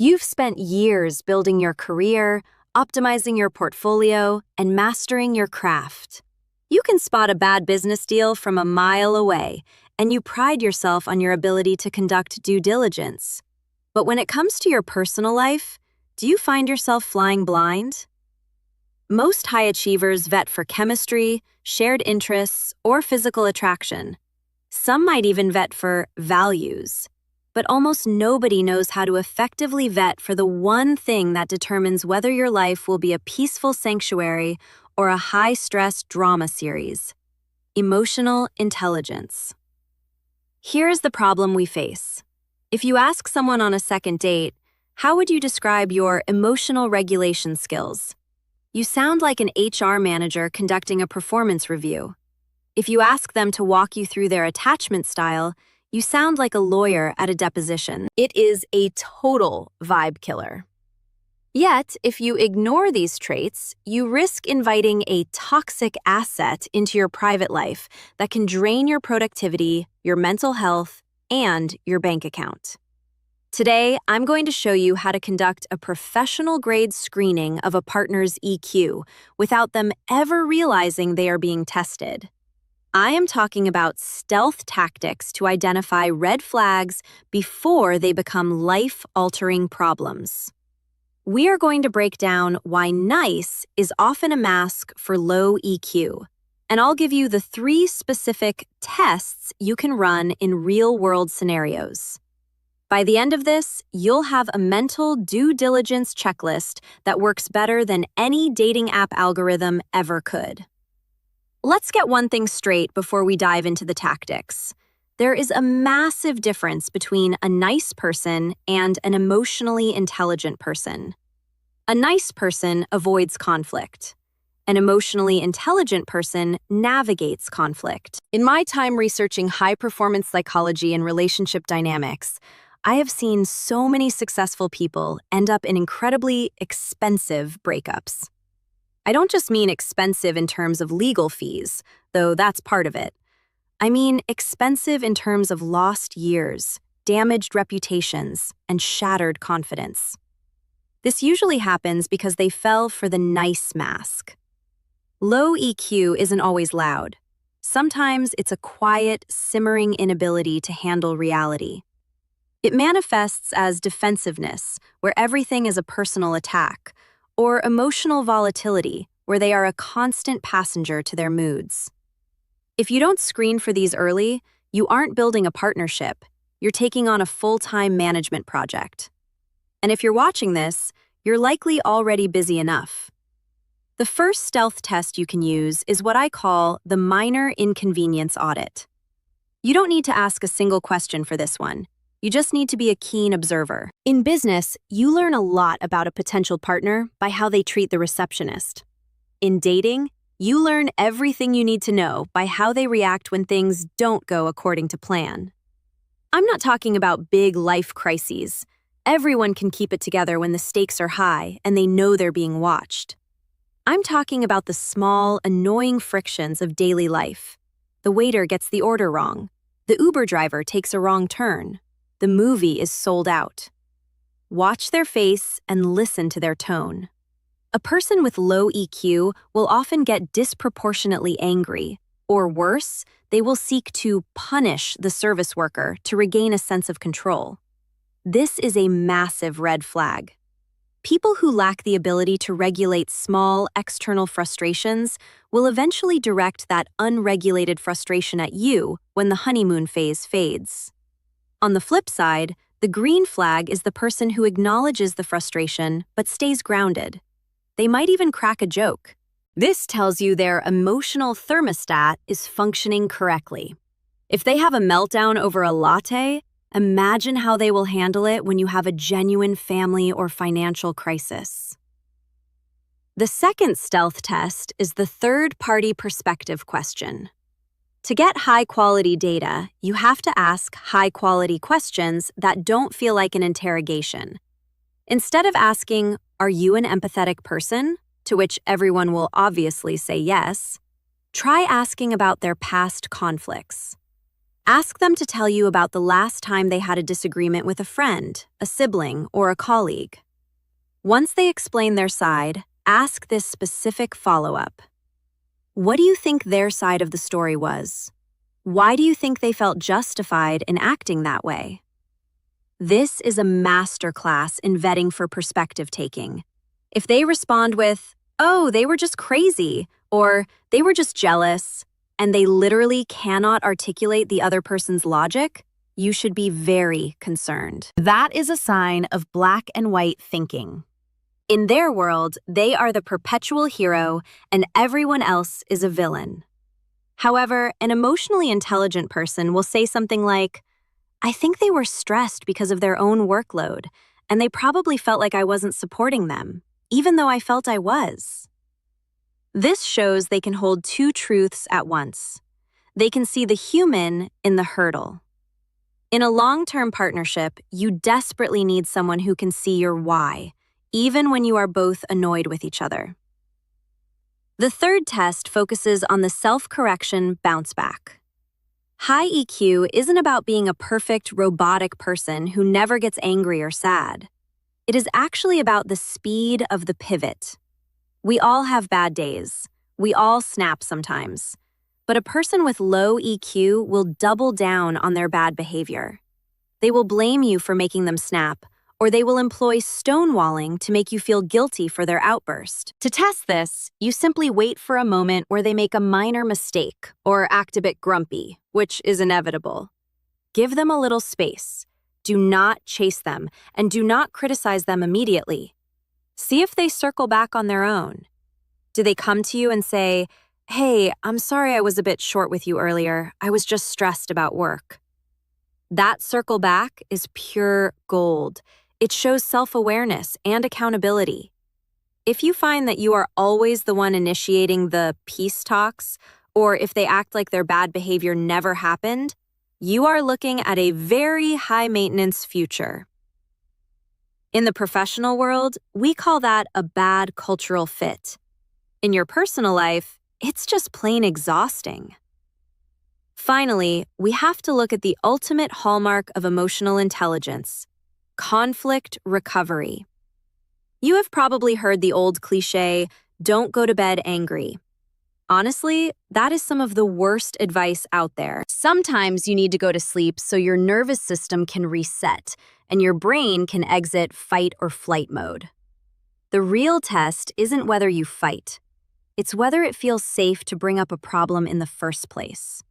You've spent years building your career, optimizing your portfolio, and mastering your craft. You can spot a bad business deal from a mile away, and you pride yourself on your ability to conduct due diligence. But when it comes to your personal life, do you find yourself flying blind? Most high achievers vet for chemistry, shared interests, or physical attraction. Some might even vet for values. But almost nobody knows how to effectively vet for the one thing that determines whether your life will be a peaceful sanctuary or a high-stress drama series: emotional intelligence. Here's the problem we face. If you ask someone on a second date, how would you describe your emotional regulation skills? You sound like an HR manager conducting a performance review. If you ask them to walk you through their attachment style, you sound like a lawyer at a deposition. It is a total vibe killer. Yet, if you ignore these traits, you risk inviting a toxic asset into your private life that can drain your productivity, your mental health, and your bank account. Today, I'm going to show you how to conduct a professional-grade screening of a partner's EQ without them ever realizing they are being tested. I am talking about stealth tactics to identify red flags before they become life-altering problems. We are going to break down why nice is often a mask for low EQ, and I'll give you the 3 specific tests you can run in real-world scenarios. By the end of this, you'll have a mental due diligence checklist that works better than any dating app algorithm ever could. Let's get one thing straight before we dive into the tactics. There is a massive difference between a nice person and an emotionally intelligent person. A nice person avoids conflict. An emotionally intelligent person navigates conflict. In my time researching high-performance psychology and relationship dynamics, I have seen so many successful people end up in incredibly expensive breakups. I don't just mean expensive in terms of legal fees, though that's part of it. I mean expensive in terms of lost years, damaged reputations, and shattered confidence. This usually happens because they fell for the nice mask. Low EQ isn't always loud. Sometimes it's a quiet, simmering inability to handle reality. It manifests as defensiveness, where everything is a personal attack, or emotional volatility, where they are a constant passenger to their moods. If you don't screen for these early, you aren't building a partnership, you're taking on a full-time management project. And if you're watching this, you're likely already busy enough. The first stealth test you can use is what I call the Minor Inconvenience Audit. You don't need to ask a single question for this one. You just need to be a keen observer. In business, you learn a lot about a potential partner by how they treat the receptionist. In dating, you learn everything you need to know by how they react when things don't go according to plan. I'm not talking about big life crises. Everyone can keep it together when the stakes are high and they know they're being watched. I'm talking about the small, annoying frictions of daily life. The waiter gets the order wrong. The Uber driver takes a wrong turn. The movie is sold out. Watch their face and listen to their tone. A person with low EQ will often get disproportionately angry, or worse, they will seek to punish the service worker to regain a sense of control. This is a massive red flag. People who lack the ability to regulate small, external frustrations will eventually direct that unregulated frustration at you when the honeymoon phase fades. On the flip side, the green flag is the person who acknowledges the frustration but stays grounded. They might even crack a joke. This tells you their emotional thermostat is functioning correctly. If they have a meltdown over a latte, imagine how they will handle it when you have a genuine family or financial crisis. The second stealth test is the third-party perspective question. To get high-quality data, you have to ask high-quality questions that don't feel like an interrogation. Instead of asking, "Are you an empathetic person?" to which everyone will obviously say yes, try asking about their past conflicts. Ask them to tell you about the last time they had a disagreement with a friend, a sibling, or a colleague. Once they explain their side, ask this specific follow-up. What do you think their side of the story was? Why do you think they felt justified in acting that way? This is a masterclass in vetting for perspective taking. If they respond with, "Oh, they were just crazy," or "they were just jealous," and they literally cannot articulate the other person's logic, you should be very concerned. That is a sign of black and white thinking. In their world, they are the perpetual hero and everyone else is a villain. However, an emotionally intelligent person will say something like, "I think they were stressed because of their own workload, and they probably felt like I wasn't supporting them, even though I felt I was." This shows they can hold two truths at once. They can see the human in the hurdle. In a long-term partnership, you desperately need someone who can see your why, even when you are both annoyed with each other. The third test focuses on the self-correction bounce back. High EQ isn't about being a perfect robotic person who never gets angry or sad. It is actually about the speed of the pivot. We all have bad days. We all snap sometimes. But a person with low EQ will double down on their bad behavior. They will blame you for making them snap, or they will employ stonewalling to make you feel guilty for their outburst. To test this, you simply wait for a moment where they make a minor mistake or act a bit grumpy, which is inevitable. Give them a little space. Do not chase them, and do not criticize them immediately. See if they circle back on their own. Do they come to you and say, "Hey, I'm sorry I was a bit short with you earlier. I was just stressed about work"? That circle back is pure gold. It shows self-awareness and accountability. If you find that you are always the one initiating the peace talks, or if they act like their bad behavior never happened, you are looking at a very high-maintenance future. In the professional world, we call that a bad cultural fit. In your personal life, it's just plain exhausting. Finally, we have to look at the ultimate hallmark of emotional intelligence: conflict recovery. You have probably heard the old cliche, "Don't go to bed angry." Honestly, that is some of the worst advice out there. Sometimes you need to go to sleep so your nervous system can reset and your brain can exit fight or flight mode. The real test isn't whether you fight. It's whether it feels safe to bring up a problem in the first place.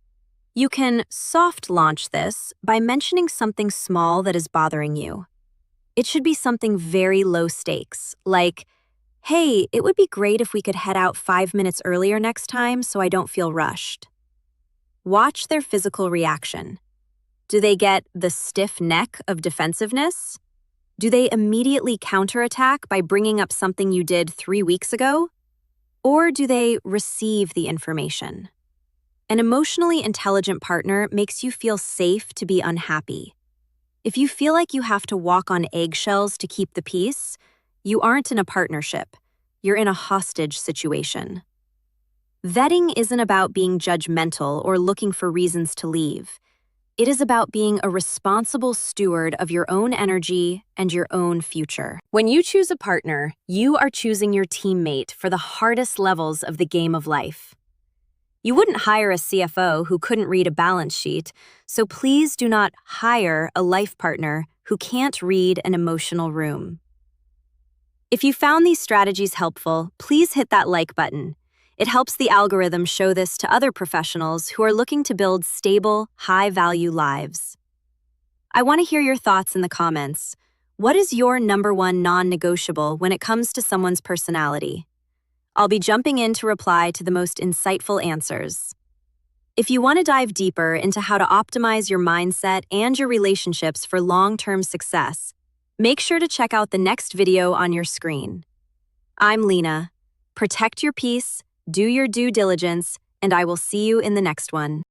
You can soft launch this by mentioning something small that is bothering you. It should be something very low stakes, like, "Hey, it would be great if we could head out 5 minutes earlier next time so I don't feel rushed." Watch their physical reaction. Do they get the stiff neck of defensiveness? Do they immediately counterattack by bringing up something you did 3 weeks ago? Or do they receive the information? An emotionally intelligent partner makes you feel safe to be unhappy. If you feel like you have to walk on eggshells to keep the peace, you aren't in a partnership. You're in a hostage situation. Vetting isn't about being judgmental or looking for reasons to leave. It is about being a responsible steward of your own energy and your own future. When you choose a partner, you are choosing your teammate for the hardest levels of the game of life. You wouldn't hire a CFO who couldn't read a balance sheet, so please do not hire a life partner who can't read an emotional room. If you found these strategies helpful, please hit that like button. It helps the algorithm show this to other professionals who are looking to build stable, high-value lives. I want to hear your thoughts in the comments. What is your #1 non-negotiable when it comes to someone's personality? I'll be jumping in to reply to the most insightful answers. If you want to dive deeper into how to optimize your mindset and your relationships for long-term success, make sure to check out the next video on your screen. I'm Lena. Protect your peace, do your due diligence, and I will see you in the next one.